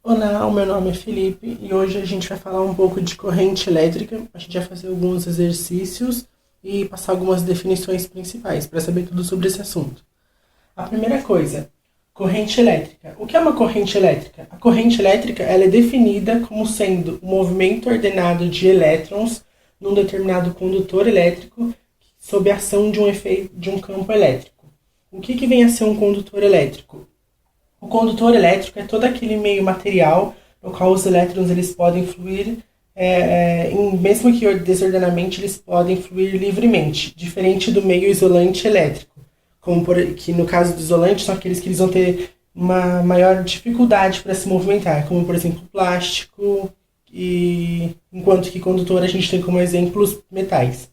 Olá, o meu nome é Felipe e hoje a gente vai falar um pouco de corrente elétrica. A gente vai fazer alguns exercícios e passar algumas definições principais para saber tudo sobre esse assunto. A primeira coisa, corrente elétrica. O que é uma corrente elétrica? A corrente elétrica ela é definida como sendo um movimento ordenado de elétrons num determinado condutor elétrico sob a ação de um efeito de um campo elétrico. O que vem a ser um condutor elétrico? O condutor elétrico é todo aquele meio material no qual os elétrons eles podem fluir, mesmo que desordenadamente, eles podem fluir livremente, diferente do meio isolante elétrico, que no caso do isolante são aqueles que eles vão ter uma maior dificuldade para se movimentar, como por exemplo plástico, e enquanto que condutor a gente tem como exemplo os metais.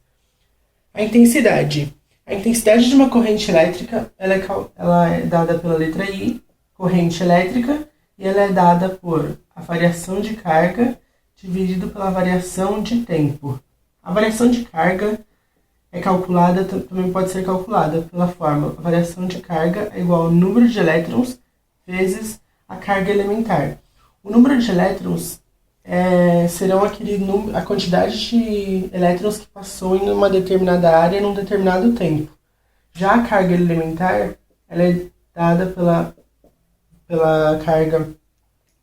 A intensidade. A intensidade de uma corrente elétrica ela é dada pela letra I, corrente elétrica, e ela é dada por a variação de carga dividido pela variação de tempo. A variação de carga é calculada, também pode ser calculada pela forma a variação de carga é igual ao número de elétrons vezes a carga elementar. O número de elétrons serão a quantidade de elétrons que passou em uma determinada área num determinado tempo. Já a carga elementar ela é dada pela carga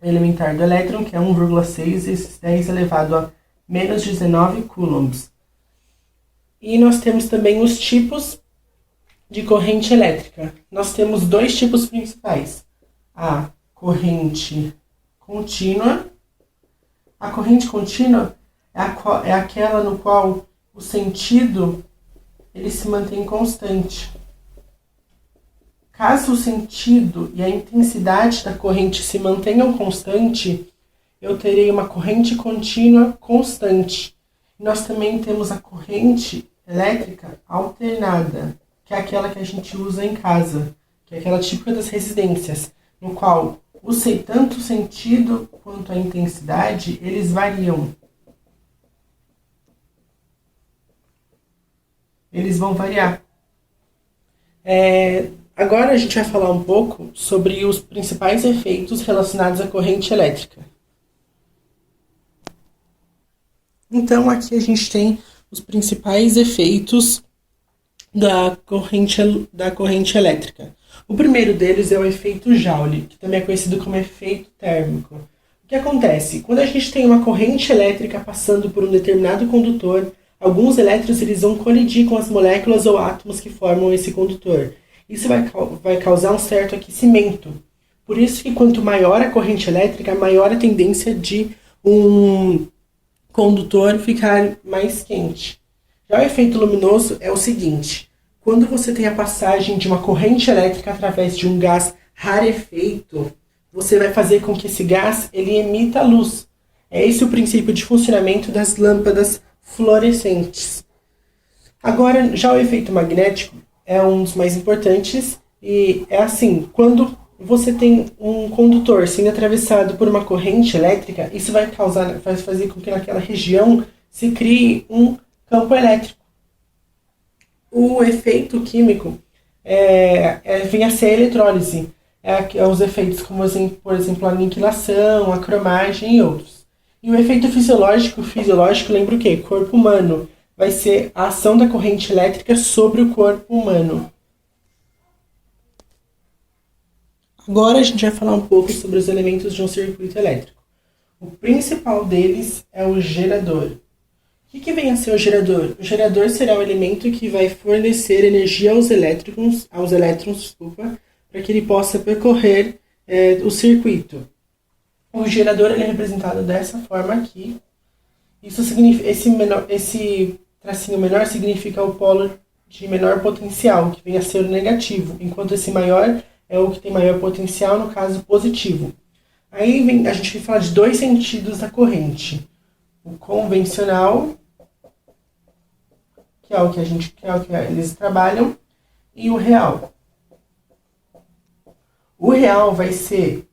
elementar do elétron, que é 1,6 vezes 10 elevado a menos 19 coulombs. E nós temos também os tipos de corrente elétrica. Nós temos dois tipos principais. A corrente contínua. A corrente contínua é aquela no qual o sentido ele se mantém constante. Caso o sentido e a intensidade da corrente se mantenham constante, eu terei uma corrente contínua constante. Nós também temos a corrente elétrica alternada, que é aquela que a gente usa em casa, que é aquela típica das residências, no qual tanto o sentido quanto a intensidade, eles variam. Eles vão variar. Agora a gente vai falar um pouco sobre os principais efeitos relacionados à corrente elétrica. Então aqui a gente tem os principais efeitos da corrente elétrica. O primeiro deles é o efeito Joule, que também é conhecido como efeito térmico. O que acontece? Quando a gente tem uma corrente elétrica passando por um determinado condutor, alguns elétrons eles vão colidir com as moléculas ou átomos que formam esse condutor. Isso vai causar um certo aquecimento. Por isso que quanto maior a corrente elétrica, maior a tendência de um condutor ficar mais quente. Já o efeito luminoso é o seguinte: quando você tem a passagem de uma corrente elétrica através de um gás rarefeito, você vai fazer com que esse gás ele emita luz. É esse o princípio de funcionamento das lâmpadas fluorescentes. Agora, já o efeito magnético é um dos mais importantes e é assim, quando você tem um condutor sendo atravessado por uma corrente elétrica, isso vai fazer com que naquela região se crie um campo elétrico. O efeito químico vem a ser a eletrólise, os efeitos como, por exemplo, a aniquilação, a cromagem e outros. E o efeito fisiológico lembra o quê? Corpo humano. Vai ser a ação da corrente elétrica sobre o corpo humano. Agora a gente vai falar um pouco sobre os elementos de um circuito elétrico. O principal deles é o gerador. O que vem a ser o gerador? O gerador será o elemento que vai fornecer energia aos elétrons, para que ele possa percorrer o circuito. O gerador ele é representado dessa forma aqui. Isso significa, esse tracinho menor significa o polo de menor potencial, que vem a ser o negativo, enquanto esse maior é o que tem maior potencial, no caso positivo. Aí a gente vai falar de dois sentidos da corrente. O convencional, que é o que eles trabalham, e o real. O real vai ser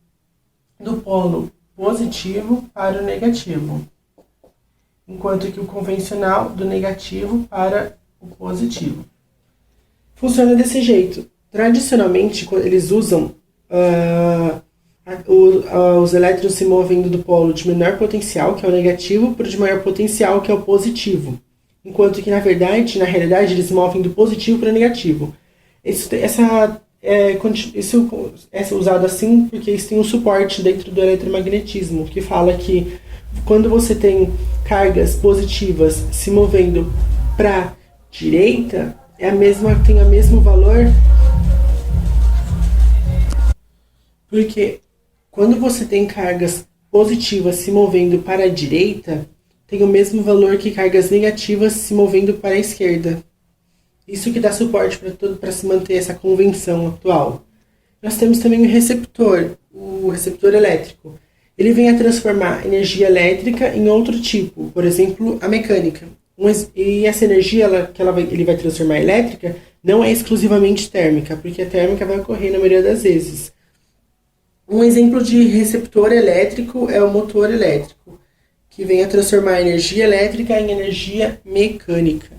do polo positivo para o negativo, enquanto que o convencional do negativo para o positivo. Funciona desse jeito. Tradicionalmente, eles usam os elétrons se movendo do polo de menor potencial, que é o negativo, para o de maior potencial, que é o positivo. Enquanto que, na realidade, eles se movem do positivo para o negativo. Isso é usado assim porque isso tem um suporte dentro do eletromagnetismo, que fala que quando você tem cargas positivas se movendo para a direita, tem o mesmo valor, porque quando você tem cargas positivas se movendo para a direita, tem o mesmo valor que cargas negativas se movendo para a esquerda. Isso que dá suporte para se manter essa convenção atual. Nós temos também o receptor elétrico. Ele vem a transformar energia elétrica em outro tipo, por exemplo, a mecânica. E essa energia ele vai transformar elétrica não é exclusivamente térmica, porque a térmica vai ocorrer na maioria das vezes. Um exemplo de receptor elétrico é o motor elétrico, que vem a transformar energia elétrica em energia mecânica.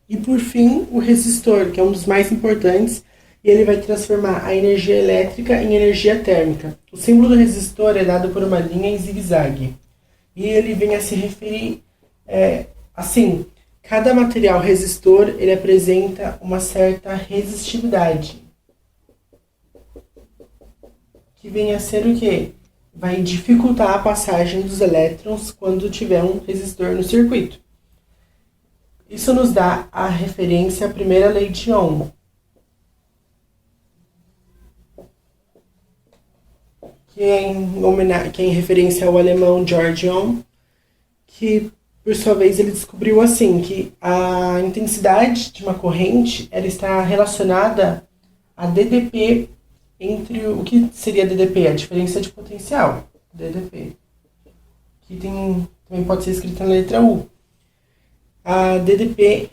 E por fim, o resistor, que é um dos mais importantes, e ele vai transformar a energia elétrica em energia térmica. O símbolo do resistor é dado por uma linha em zigue-zague. E ele vem a se referir assim, cada material resistor ele apresenta uma certa resistividade. Que vem a ser o quê? Vai dificultar a passagem dos elétrons quando tiver um resistor no circuito. Isso nos dá a referência à primeira lei de Ohm, que é em referência ao alemão Georg Ohm, que por sua vez ele descobriu assim que a intensidade de uma corrente ela está relacionada a DDP entre o que seria DDP, a diferença de potencial, DDP, que também pode ser escrita na letra U. A DDP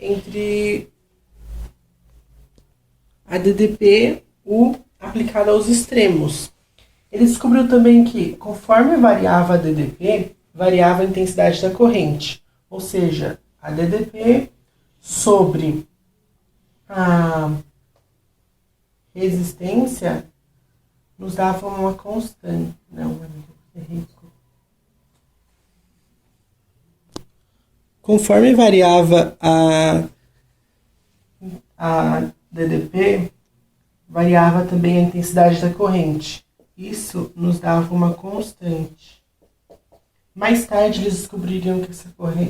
U aplicada aos extremos. Ele descobriu também que, conforme variava a DDP, variava a intensidade da corrente. Ou seja, a DDP sobre a resistência nos dava uma constante. Conforme variava a DDP, variava também a intensidade da corrente. Isso nos dava uma constante. Mais tarde eles descobririam que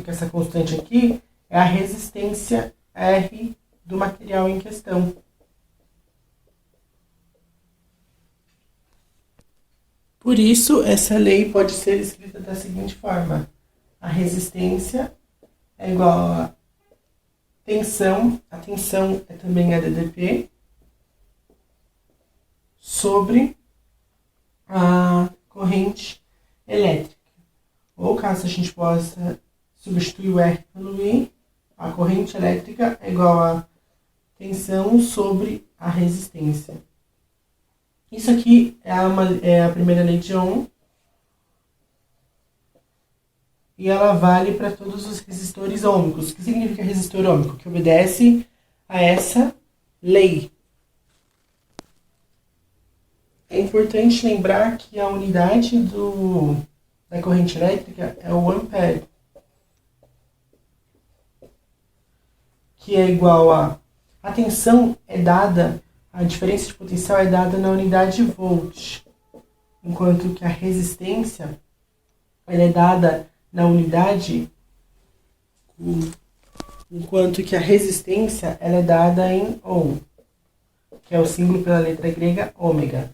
essa constante aqui é a resistência R do material em questão. Por isso, essa lei pode ser escrita da seguinte forma: a resistência é igual a tensão, a tensão é também a DDP, sobre a corrente elétrica. Ou caso a gente possa substituir o R pelo I, a corrente elétrica é igual a tensão sobre a resistência. Isso aqui é a primeira lei de Ohm, e ela vale para todos os resistores ôhmicos. O que significa resistor ôhmico? Que obedece a essa lei. É importante lembrar que a unidade da corrente elétrica é o ampere, que é igual a tensão é dada, a diferença de potencial é dada na unidade volt, enquanto que a resistência ela é dada na unidade, enquanto que a resistência ela é dada em ohm, que é o símbolo pela letra grega ômega.